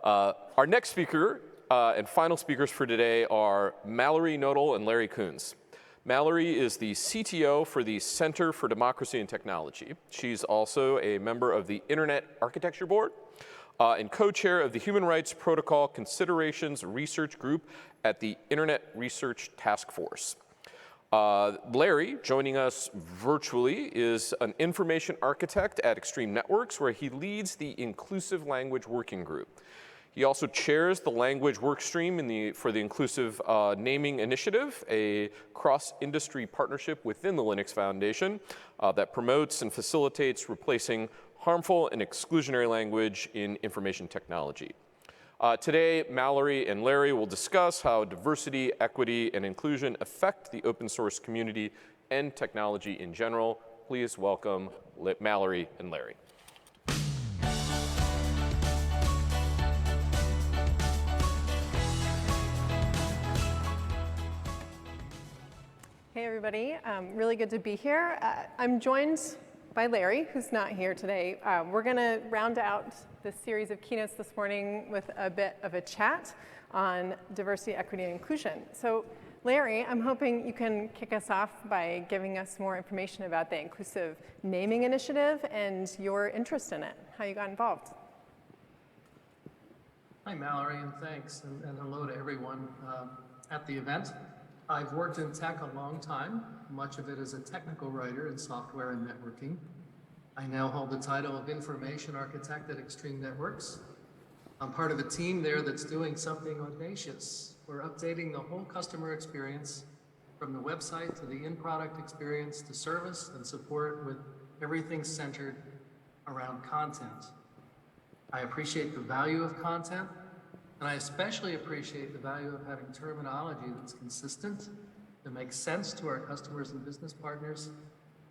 Our next speaker and final speakers for today are Mallory Knodel and Larry Kunz. Mallory is the CTO for the Center for Democracy and Technology. She's also a member of the Internet Architecture Board and co-chair of the Human Rights Protocol Considerations Research Group at the Internet Research Task Force. Larry, joining us virtually, is an information architect at Extreme Networks, where he leads the Inclusive Language Working Group. He also chairs the language workstream for the Inclusive Naming Initiative, a cross-industry partnership within the Linux Foundation that promotes and facilitates replacing harmful and exclusionary language in information technology. Today, Mallory and Larry will discuss how diversity, equity, and inclusion affect the open source community and technology in general. Please welcome Mallory and Larry. Hey everybody, really good to be here. I'm joined by Larry, who's not here today. We're gonna round out this series of keynotes this morning with a bit of a chat on diversity, equity, and inclusion. So Larry, I'm hoping you can kick us off by giving us more information about the Inclusive Naming Initiative and your interest in it, how you got involved. Hi Mallory, and thanks, and hello to everyone at the event. I've worked in tech a long time, much of it as a technical writer in software and networking. I now hold the title of Information Architect at Extreme Networks. I'm part of a team there that's doing something audacious. We're updating the whole customer experience, from the website to the in-product experience to service and support, with everything centered around content. I appreciate the value of content, and I especially appreciate the value of having terminology that's consistent, that makes sense to our customers and business partners,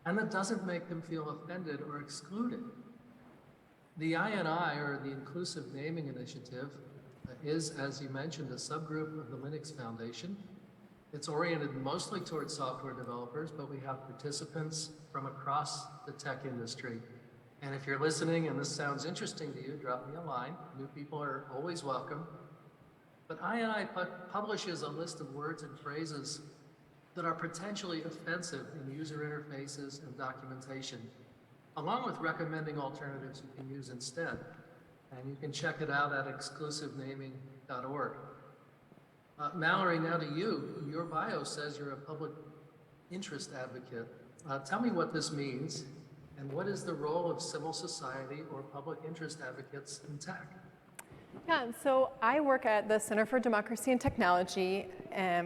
and that doesn't make them feel offended or excluded. The INI, or the Inclusive Naming Initiative, is, as you mentioned, a subgroup of the Linux Foundation. It's oriented mostly towards software developers, but we have participants from across the tech industry. And if you're listening and this sounds interesting to you, drop me a line. New people are always welcome. But INI publishes a list of words and phrases that are potentially offensive in user interfaces and documentation, along with recommending alternatives you can use instead. And you can check it out at exclusivenaming.org. Mallory, now to you. Your bio says you're a public interest advocate. Tell me what this means, and what is the role of civil society or public interest advocates in tech? Yeah, so I work at the Center for Democracy and Technology,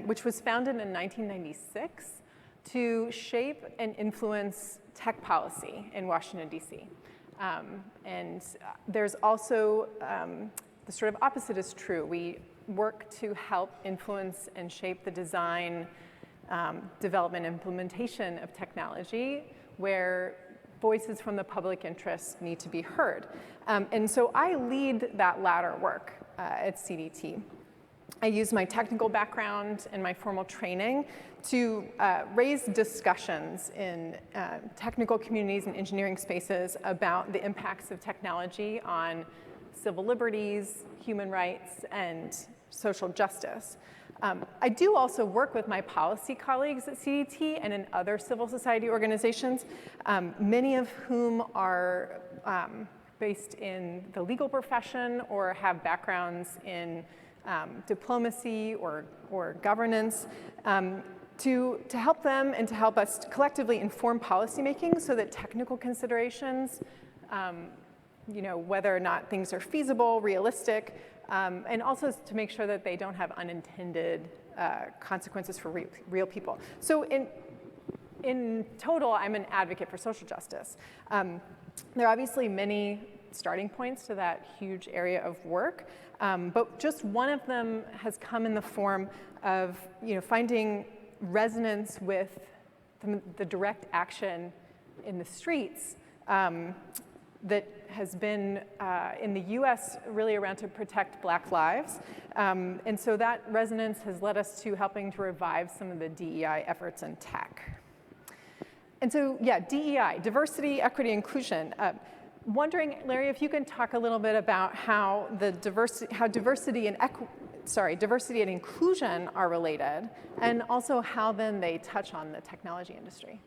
which was founded in 1996 to shape and influence tech policy in Washington, D.C. And there's also, the sort of opposite is true. We work to help influence and shape the design, development, implementation of technology where voices from the public interest need to be heard. And so I lead that latter work at CDT. I use my technical background and my formal training to raise discussions in technical communities and engineering spaces about the impacts of technology on civil liberties, human rights, and social justice. I do also work with my policy colleagues at CDT and in other civil society organizations, many of whom are based in the legal profession or have backgrounds in diplomacy or governance, to help them and to help us collectively inform policymaking so that technical considerations, whether or not things are feasible, realistic, and also to make sure that they don't have unintended consequences for real people. So in total, I'm an advocate for social justice. There are obviously many starting points to that huge area of work, but just one of them has come in the form of finding resonance with the direct action in the streets that has been in the US really around to protect Black lives. And so that resonance has led us to helping to revive some of the DEI efforts in tech. And so, yeah, DEI, diversity, equity, inclusion. Wondering, Larry, if you can talk a little bit about how diversity and inclusion are related, and also how then they touch on the technology industry.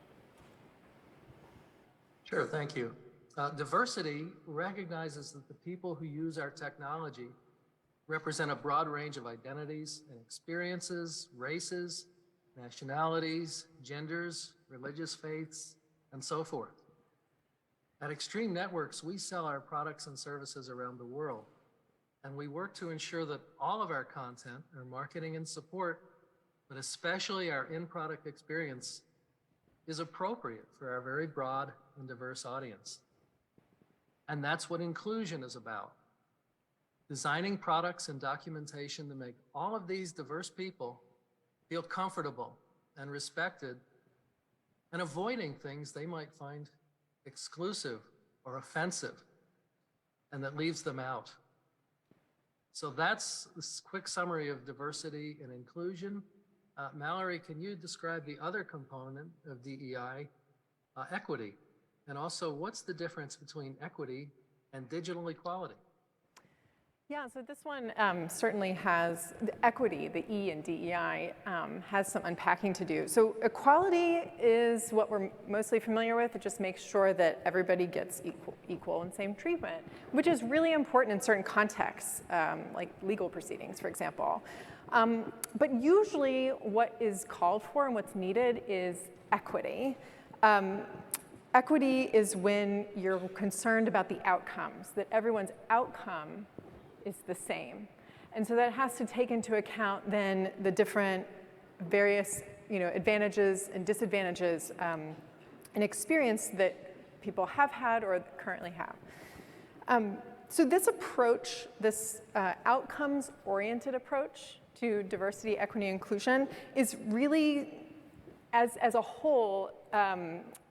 Sure, thank you. Diversity recognizes that the people who use our technology represent a broad range of identities and experiences, races, nationalities, genders, religious faiths, and so forth. At Extreme Networks, we sell our products and services around the world, and we work to ensure that all of our content, our marketing and support, but especially our in-product experience, is appropriate for our very broad and diverse audience. And that's what inclusion is about. Designing products and documentation to make all of these diverse people feel comfortable and respected, and avoiding things they might find exclusive or offensive, and that leaves them out. So that's this quick summary of diversity and inclusion. Mallory, can you describe the other component of DEI, equity? And also, what's the difference between equity and digital equality? Yeah, so this one certainly has the equity, the E in DEI, has some unpacking to do. So equality is what we're mostly familiar with. It just makes sure that everybody gets equal and same treatment, which is really important in certain contexts, like legal proceedings, for example. But usually what is called for and what's needed is equity. Equity is when you're concerned about the outcomes, that everyone's outcome is the same. And so that has to take into account then the different various advantages and disadvantages and experience that people have had or currently have. So this approach, this outcomes-oriented approach to diversity, equity, and inclusion is really, as a whole,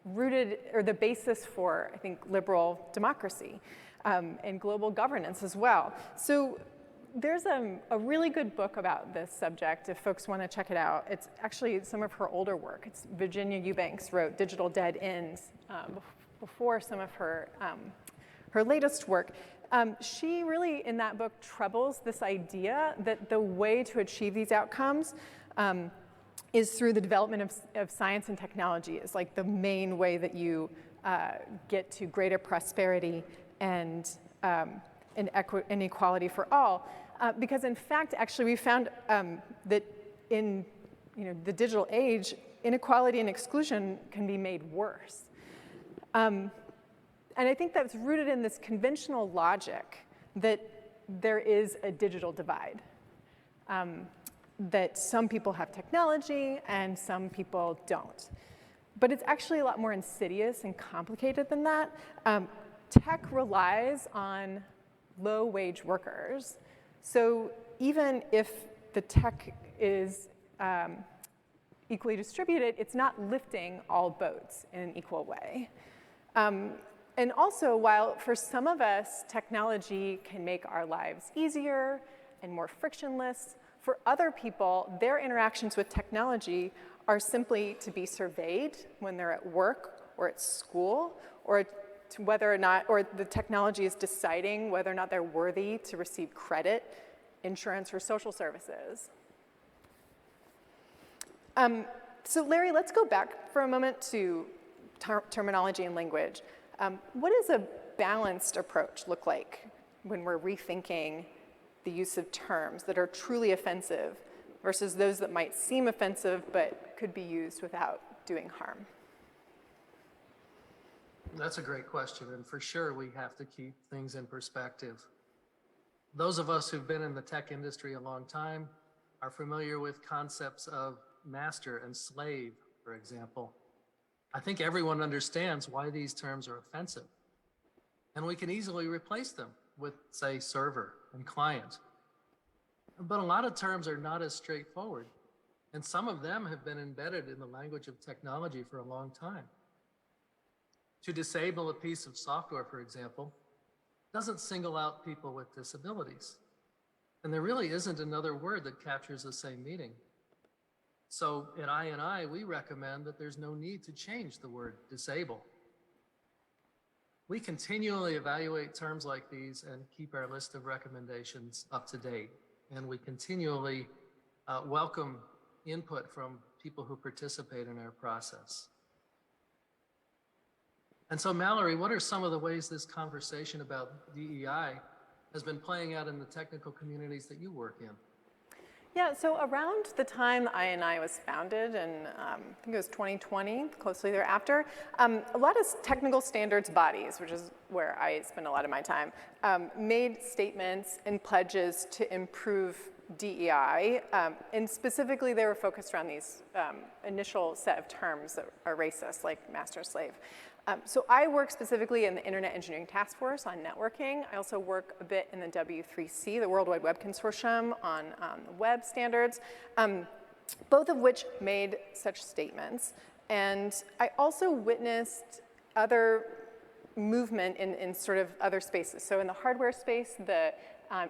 rooted, or the basis for, I think, liberal democracy. And global governance as well. So there's a really good book about this subject if folks want to check it out. It's actually some of her older work. It's Virginia Eubanks wrote Digital Dead Ends before some of her latest work. She really, in that book, trebles this idea that the way to achieve these outcomes is through the development of science and technology. Is like the main way that you get to greater prosperity and equality for all, because in fact, actually, we found that in the digital age, inequality and exclusion can be made worse, and I think that's rooted in this conventional logic that there is a digital divide, that some people have technology and some people don't, but it's actually a lot more insidious and complicated than that. Tech relies on low-wage workers. So even if the tech is equally distributed, it's not lifting all boats in an equal way. And also, while for some of us, technology can make our lives easier and more frictionless, for other people, their interactions with technology are simply to be surveyed when they're at work or at school, or to whether or not, or the technology is deciding whether or not they're worthy to receive credit, insurance, or social services. So Larry, let's go back for a moment to terminology and language. What does a balanced approach look like when we're rethinking the use of terms that are truly offensive versus those that might seem offensive but could be used without doing harm? That's a great question, and for sure we have to keep things in perspective. Those of us who've been in the tech industry a long time are familiar with concepts of master and slave, for example. I think everyone understands why these terms are offensive, and we can easily replace them with, say, server and client. But a lot of terms are not as straightforward, and some of them have been embedded in the language of technology for a long time. To disable a piece of software, for example, doesn't single out people with disabilities. And there really isn't another word that captures the same meaning. So at I&I, we recommend that there's no need to change the word disable. We continually evaluate terms like these and keep our list of recommendations up to date. And we continually welcome input from people who participate in our process. And so, Mallory, what are some of the ways this conversation about DEI has been playing out in the technical communities that you work in? Yeah, so around the time INI was founded, and I think it was 2020, closely thereafter, a lot of technical standards bodies, which is where I spend a lot of my time, made statements and pledges to improve DEI, and specifically they were focused around these initial set of terms that are racist, like master-slave. So I work specifically in the Internet Engineering Task Force on networking. I also work a bit in the W3C, the World Wide Web Consortium, on web standards, both of which made such statements. And I also witnessed other movement in sort of other spaces. So in the hardware space, the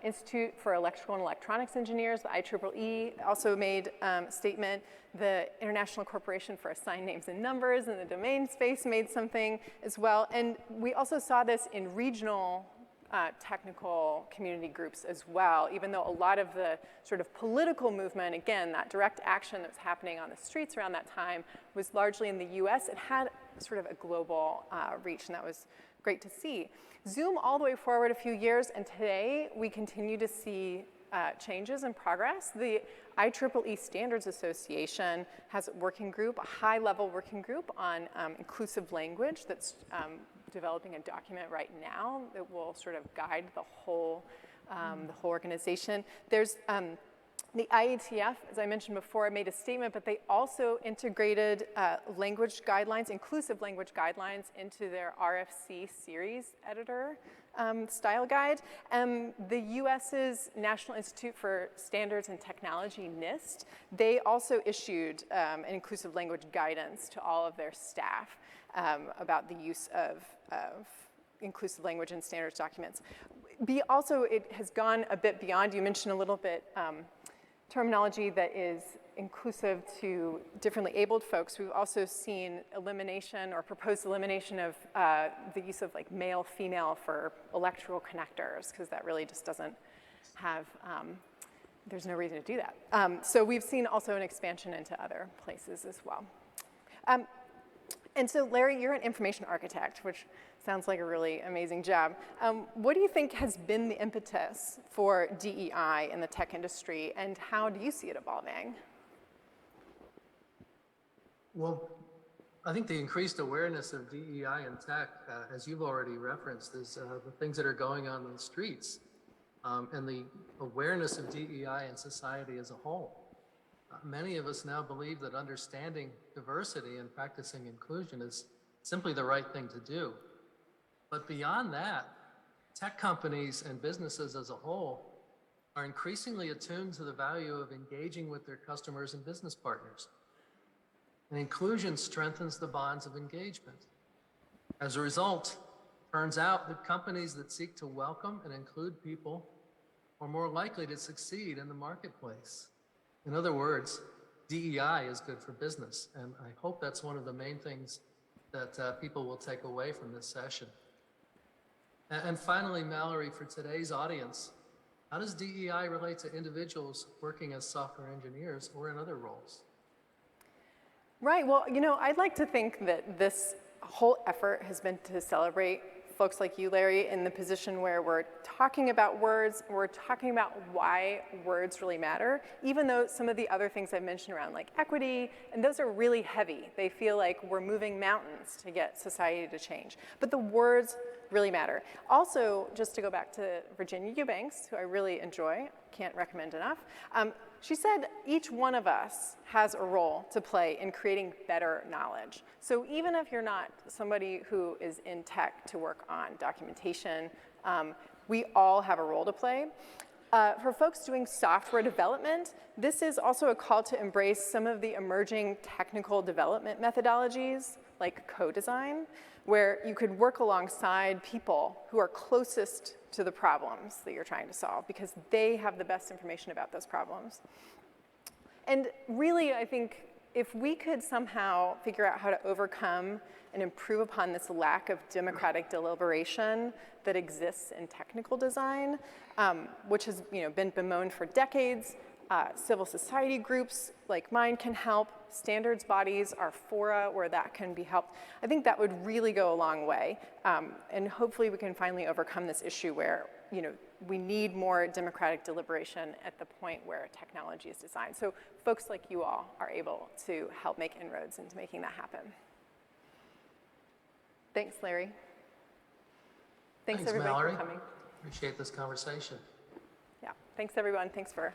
Institute for Electrical and Electronics Engineers, the IEEE, also made a statement. The International Corporation for Assigned Names and Numbers in the domain space made something as well. And we also saw this in regional technical community groups as well, even though a lot of the sort of political movement, again, that direct action that was happening on the streets around that time was largely in the US. It had sort of a global reach, and that was great to see. Zoom all the way forward a few years, and today we continue to see changes and progress. The IEEE Standards Association has a working group, a high-level working group on inclusive language that's developing a document right now that will sort of guide the whole organization. There's the IETF, as I mentioned before, made a statement, but they also integrated language guidelines, inclusive language guidelines, into their RFC series editor style guide. The US's National Institute for Standards and Technology, NIST, they also issued an inclusive language guidance to all of their staff about the use of inclusive language in standards documents. Also, it has gone a bit beyond. You mentioned a little bit terminology that is inclusive to differently abled folks. We've also seen elimination or proposed elimination of the use of like male, female for electrical connectors, because that really just doesn't have, there's no reason to do that. So we've seen also an expansion into other places as well. And so Larry, you're an information architect, which sounds like a really amazing job. What do you think has been the impetus for DEI in the tech industry, and how do you see it evolving? Well, I think the increased awareness of DEI in tech, as you've already referenced, is the things that are going on in the streets, and the awareness of DEI in society as a whole. Many of us now believe that understanding diversity and practicing inclusion is simply the right thing to do. But beyond that, tech companies and businesses as a whole are increasingly attuned to the value of engaging with their customers and business partners. And inclusion strengthens the bonds of engagement. As a result, it turns out that companies that seek to welcome and include people are more likely to succeed in the marketplace. In other words, DEI is good for business, and I hope that's one of the main things that people will take away from this session. And finally, Mallory, for today's audience, how does DEI relate to individuals working as software engineers or in other roles? Right, well, you know, I'd like to think that this whole effort has been to celebrate folks like you, Larry, in the position where we're talking about words, we're talking about why words really matter, even though some of the other things I mentioned around like equity, and those are really heavy. They feel like we're moving mountains to get society to change. But the words really matter. Also, just to go back to Virginia Eubanks, who I really enjoy, can't recommend enough, she said each one of us has a role to play in creating better knowledge. So even if you're not somebody who is in tech to work on documentation, we all have a role to play. For folks doing software development, this is also a call to embrace some of the emerging technical development methodologies like co-design, where you could work alongside people who are closest to the problems that you're trying to solve because they have the best information about those problems. And really, I think if we could somehow figure out how to overcome and improve upon this lack of democratic deliberation that exists in technical design, which has been bemoaned for decades, civil society groups like mine can help, standards bodies are fora where that can be helped. I think that would really go a long way, and hopefully we can finally overcome this issue where we need more democratic deliberation at the point where technology is designed. So folks like you all are able to help make inroads into making that happen. Thanks, Larry. Thanks everybody Mallory. for coming. Appreciate this conversation. Yeah, thanks everyone. Thanks for